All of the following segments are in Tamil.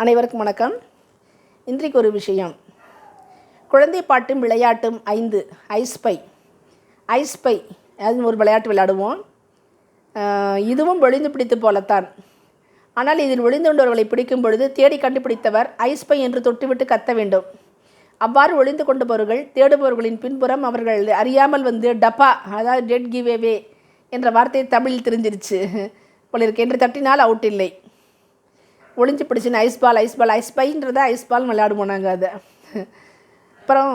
அனைவருக்கும் வணக்கம். இன்றைக்கு ஒரு விஷயம், குழந்தை பாட்டும் விளையாட்டும் 5 ஐஸ் பை அது ஒரு விளையாட்டு விளையாடுவோம். இதுவும் ஒளிந்து பிடித்து போலத்தான். ஆனால் இதில் ஒளிந்து கொண்டவர்களை பிடிக்கும் பொழுது தேடி கண்டுபிடித்தவர் ஐஸ் பை என்று தொட்டுவிட்டு கத்த வேண்டும். அவ்வாறு ஒளிந்து கொண்டவர்கள் தேடுபவர்களின் பின்புறம் அவர்கள் அறியாமல் வந்து டப்பா, அதாவது டெட் கிவ்அவே என்ற வார்த்தை தமிழில் தெரிஞ்சிருச்சு போல இருக்கு என்று தட்டினால் அவுட் இல்லை. ஒளிஞ்சு பிடிச்சின்னு ஐஸ் பைன்றதை ஐஸ் பால் விளையாடுவோம் நாங்கள் அதை. அப்புறம்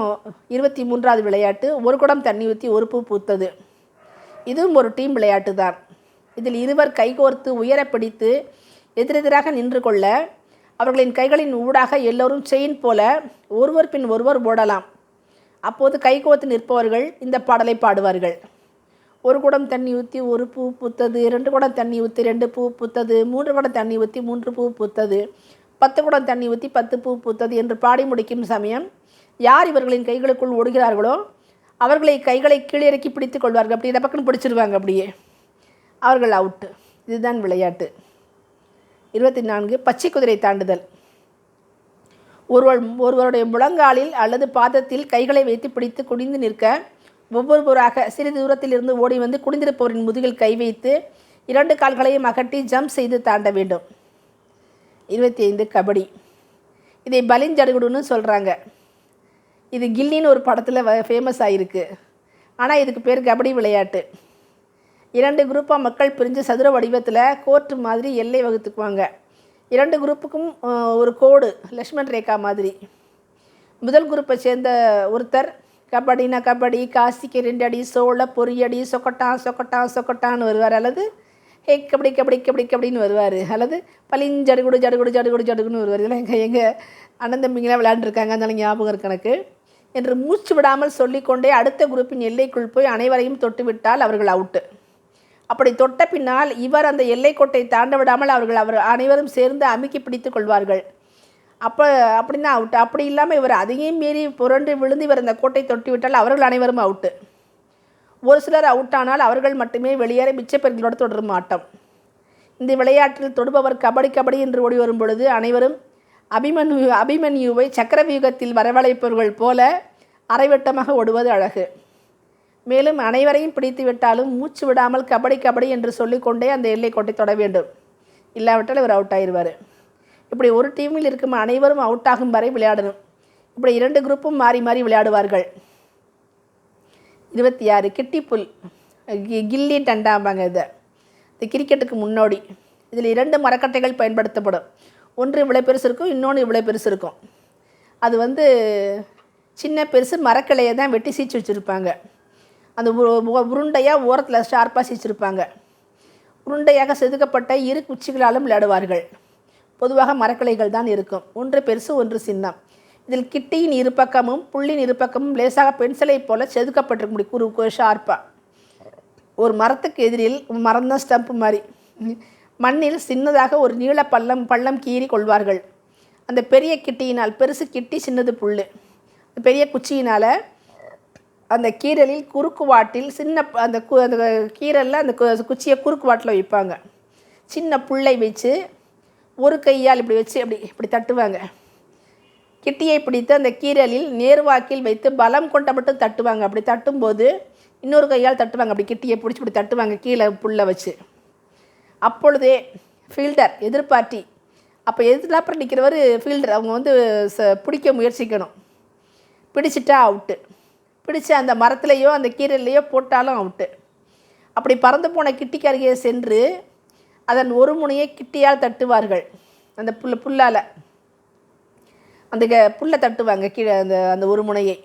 23வது விளையாட்டு, ஒரு குடம் தண்ணி ஊற்றி ஒரு பூ பூத்தது. இதுவும் ஒரு டீம் விளையாட்டு தான். இதில் இருவர் கைகோர்த்து உயர பிடித்து எதிரெதிராக நின்று கொள்ள அவர்களின் கைகளின் ஊடாக எல்லோரும் செயின் போல ஒருவர் பின் ஒருவர் ஓடலாம். அப்போது கைகோர்த்து நிற்பவர்கள் இந்த பாடலை பாடுவார்கள். ஒரு குடம் தண்ணி ஊற்றி ஒரு பூ பூத்தது, 2 குடம் தண்ணி ஊற்றி 2 பூ பூத்தது, 3 குடம் தண்ணி ஊற்றி 3 பூ பூத்தது, 10 குடம் தண்ணி ஊற்றி 10 பூ பூத்தது என்று பாடி முடிக்கும் சமயம் யார் இவர்களின் கைகளுக்குள் ஓடுகிறார்களோ அவர்களை கைகளை கீழே இறக்கி பிடித்து கொள்வார்கள். அப்படி இந்த பக்கம் பிடிச்சிருவாங்க, அப்படியே அவர்கள் அவுட்டு. இதுதான் விளையாட்டு. 24 பச்சை குதிரை தாண்டுதல். ஒருவருடைய முழங்காலில் அல்லது பாதத்தில் கைகளை வைத்து பிடித்து குனிந்து நிற்க ஒவ்வொருவராக சிறிது தூரத்தில் இருந்து ஓடி வந்து குனிந்திருப்பவரின் முதுகில் கை வைத்து 2 கால்களையும் அகட்டி ஜம்ப் செய்து தாண்ட வேண்டும். 25 கபடி. இதை பலிஞ்சடுகுடுன்னு சொல்கிறாங்க. இது கில்லின்னு ஒரு படத்தில் ஃபேமஸ் ஆகிருக்கு. ஆனால் இதுக்கு பேர் கபடி விளையாட்டு. 2 குரூப்பாக மக்கள் பிரிஞ்சு சதுர வடிவத்தில் கோர்ட்டு மாதிரி எல்லை வகுத்துக்குவாங்க. 2 குரூப்புக்கும் ஒரு கோடு, லக்ஷ்மண் ரேகா மாதிரி. முதல் குரூப்பை சேர்ந்த ஒருத்தர் கபடினா கபடி, காசிக்கு 2 அடி, சோள பொரியடி, சொக்கட்டான்னு வருவார். அல்லது ஹே கபடி கபடி கபடி கபடின்னு வருவார். அல்லது பலிஞ்சடுகுடு ஜடுகுடு ஜடுகுடு ஜடுகுன்னு வருவார். இதெல்லாம் எங்கள் அண்ணன் தம்பிங்களாம் விளையாண்டுருக்காங்க, அதனால ஞாபகம் இருக்கு எனக்கு. என்று மூச்சு விடாமல் சொல்லிக்கொண்டே அடுத்த குரூப்பின் எல்லைக்குள் போய் அனைவரையும் தொட்டு விட்டால் அவர்கள் அவுட்டு. அப்படி தொட்ட பின்னால் இவர் அந்த எல்லைக்கோட்டை தாண்ட விடாமல் அவர் அனைவரும் சேர்ந்து அமுக்கி பிடித்து கொள்வார்கள். அப்படின்னா அவுட்டு. அப்படி இல்லாமல் இவர் அதையும் மீறி புரண்டு விழுந்து இவர் அந்த கோட்டை தொட்டி விட்டால் அவர்கள் அனைவரும் அவுட்டு. ஒரு சிலர் அவுட்டானால் அவர்கள் மட்டுமே வெளியேற மிச்சப்பெண்களோடு தொடரும் ஆட்டம். இந்த விளையாட்டில் தொடுபவர் கபடி கபடி என்று ஓடி வரும் பொழுது அனைவரும் அபிமன்யுவை சக்கரவியூகத்தில் வரவழைப்பவர்கள் போல அரைவட்டமாக ஓடுவது அழகு. மேலும் அனைவரையும் பிடித்து விட்டாலும் மூச்சு விடாமல் கபடி கபடி என்று சொல்லிக்கொண்டே அந்த எல்லைக்கோட்டை தொட வேண்டும். இல்லாவிட்டால் இவர் அவுட் ஆயிடுவார். இப்படி ஒரு டீமில் இருக்கும் அனைவரும் அவுட் ஆகும் வரை விளையாடணும். இப்படி 2 குரூப்பும் மாறி மாறி விளையாடுவார்கள். 26 கிட்டிப்புல், கில்லி டண்டாம்பாங்க. இது கிரிக்கெட்டுக்கு முன்னோடி. இதில் 2 மரக்கட்டைகள் பயன்படுத்தப்படும். ஒன்று இவ்வளோ பெருசு இருக்கும், இன்னொன்று இவ்வளோ பெருசு இருக்கும். அது சின்ன பெருசு மரக்கிளையை தான் வெட்டி சீச்சு வச்சுருப்பாங்க. அந்த உருண்டையாக ஓரத்தில் ஷார்ப்பாக சீச்சிருப்பாங்க. உருண்டையாக செதுக்கப்பட்ட 2 குச்சிகளாலும் விளையாடுவார்கள். பொதுவாக மரக்கிளைகள் தான் இருக்கும். ஒன்று பெருசு, ஒன்று சின்னம். இதில் கிட்டியின் இருபக்கமும் புள்ளின் இருபக்கமும் லேசாக பென்சிலை போல செதுக்கப்பட்டிருக்க முடியும், குறு ஷார்ப்பாக. ஒரு மரத்துக்கு எதிரில், மரம்தான் ஸ்டம்ப்பு மாதிரி, மண்ணில் சின்னதாக ஒரு நீள பள்ளம் கீறி கொள்வார்கள். அந்த பெரிய கிட்டியினால், பெருசு கிட்டி சின்னது புல், பெரிய குச்சியினால் அந்த கீரலில் குறுக்கு வாட்டில் அந்த கீரலில் அந்த குச்சியை குறுக்கு வாட்டில் வைப்பாங்க. சின்ன புல்லை வச்சு ஒரு கையால் இப்படி வச்சு இப்படி தட்டுவாங்க. கிட்டியை பிடித்து அந்த கீரலில் நேர்வாக்கில் வைத்து பலம் கொண்ட மட்டும் தட்டுவாங்க. அப்படி தட்டும்போது இன்னொரு கையால் தட்டுவாங்க. அப்படி கிட்டியை பிடிச்சி இப்படி தட்டுவாங்க கீழே புல்லை வச்சு. அப்பொழுதே ஃபீல்டர், எதிர்பார்ட்டி, அப்போ எதிர்த்தாப்புறம் நிற்கிறவர் ஃபீல்டர், அவங்க பிடிக்க முயற்சிக்கணும். பிடிச்சிட்டா அவுட்டு. பிடிச்சி அந்த மரத்துலேயோ அந்த கீரல்லையோ போட்டாலும் அவுட்டு. அப்படி பறந்து போன கிட்டிக்கு அருகே சென்று அதன் ஒரு முனையை கிட்டியால் தட்டுவார்கள். அந்த புல்லால் அந்த புல்லை தட்டுவாங்க கீழே. அந்த ஒரு முனையை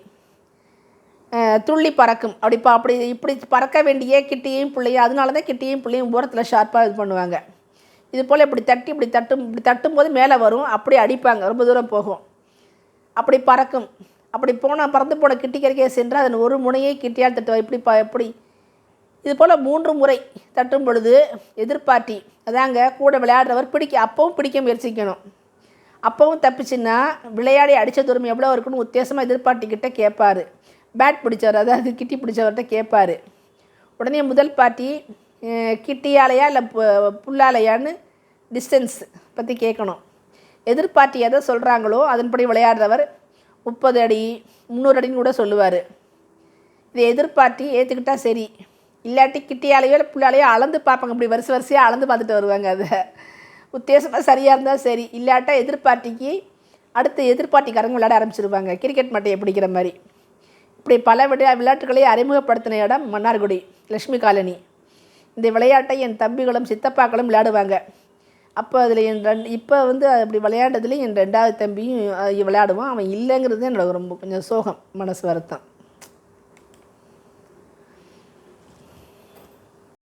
துள்ளி பறக்கும். இப்படி பறக்க வேண்டிய கிட்டியையும் பிள்ளையும், அதனால தான் கிட்டியையும் பிள்ளையும் ஓரத்தில் ஷார்ப்பாக இது பண்ணுவாங்க. இது போல் இப்படி தட்டும்போது மேலே வரும், அப்படி அடிப்பாங்க, ரொம்ப தூரம் போகும். அப்படி பறக்கும். அப்படி பறந்து போன கிட்டிக்கருகே சென்று அதன் ஒரு முனையை கிட்டியால் தட்டுவாங்க. இப்படி இது போல் 3 முறை தட்டும் பொழுது எதிர்பார்ட்டி, அதாங்க கூட விளையாடுறவர் அப்பவும் பிடிக்க முயற்சிக்கணும். அப்பவும் தப்பிச்சுன்னா விளையாடி அடித்த தூரம் எவ்வளோ இருக்குன்னு உத்தேசமாக எதிர்பார்ட்டிக்கிட்ட கேட்பார். பேட் பிடிச்சவர், அதாவது கிட்டி பிடிச்சவர்கிட்ட கேட்பார். உடனே முதல் பார்ட்டி கிட்டியாலையா இல்லை புல்லாலையான்னு டிஸ்டன்ஸ் பற்றி கேட்கணும். எதிர்பார்ட்டி எதை சொல்கிறாங்களோ அதன்படி விளையாடுறவர் 30 அடி 300 அடின்னு கூட சொல்லுவார். இதை எதிர்பார்ட்டி ஏற்றுக்கிட்டால் சரி, இல்லாட்டி கிட்டியாலேயோ புள்ளாலேயோ அளந்து பார்ப்பாங்க. இப்படி வரிசையாக அளந்து பார்த்துட்டு வருவாங்க. அதை உத்தேசமாக சரியாக இருந்தால் சரி, இல்லாட்டா எதிர்பார்ட்டிக்கு அடுத்து எதிர்பார்ட்டிக்காரங்க விளையாட ஆரம்பிச்சிருவாங்க. கிரிக்கெட் மட்டையை பிடிக்கிற மாதிரி. இப்படி பல விளையாட்டுகளை அறிமுகப்படுத்தின இடம் மன்னார்குடி லக்ஷ்மி காலனி. இந்த விளையாட்டை என் தம்பிகளும் சித்தப்பாக்களும் விளையாடுவாங்க. அப்போ அதில் இப்போ அப்படி விளையாண்டதுலேயும் என் 2வது தம்பியும் விளையாடுவான். அவன் இல்லைங்கிறது என்னோட ரொம்ப கொஞ்சம் சோகம், மனசு வருத்தம்.